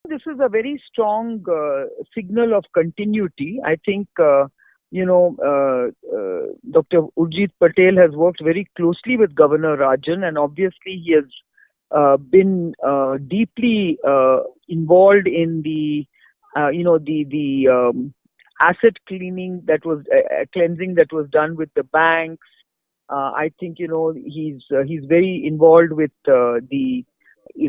This is a very strong signal of continuity. I think, Dr. Urjit Patel has worked very closely with Governor Rajan, and obviously he has been deeply involved in the asset cleansing that was done with the banks. I think he's very involved with the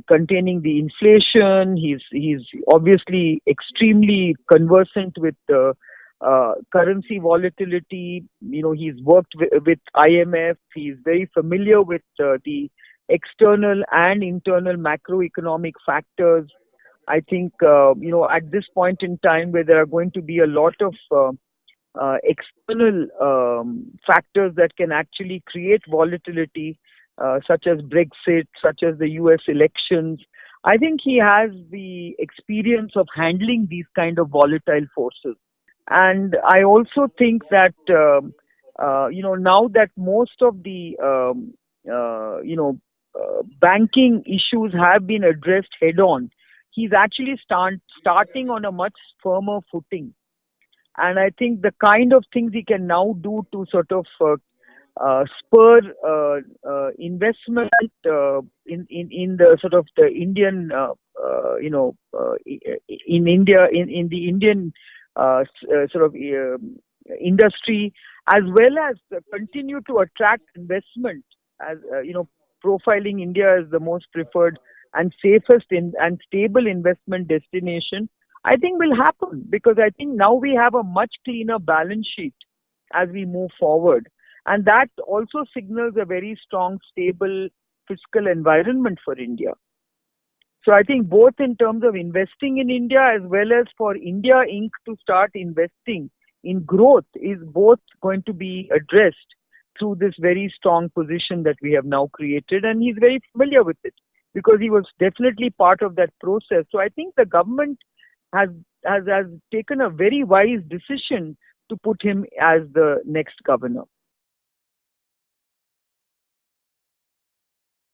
containing the inflation. He's obviously extremely conversant with currency volatility. He's worked with IMF. He's very familiar with the external and internal macroeconomic factors. I think at this point in time where there are going to be a lot of external factors that can actually create volatility, such as Brexit, such as the US elections. I think he has the experience of handling these kind of volatile forces. And I also think that, now that most of the, banking issues have been addressed head on, he's actually starting on a much firmer footing. And I think the kind of things he can now do to sort of spur investment in the sort of the Indian in India in the Indian sort of industry, as well as continue to attract investment, as profiling India as the most preferred and safest and stable investment destination. I think will happen, because I think now we have a much cleaner balance sheet as we move forward. And that also signals a very strong, stable fiscal environment for India. So I think both in terms of investing in India as well as for India Inc. to start investing in growth is both going to be addressed through this very strong position that we have now created. And he's very familiar with it because he was definitely part of that process. So I think the government has taken a very wise decision to put him as the next governor.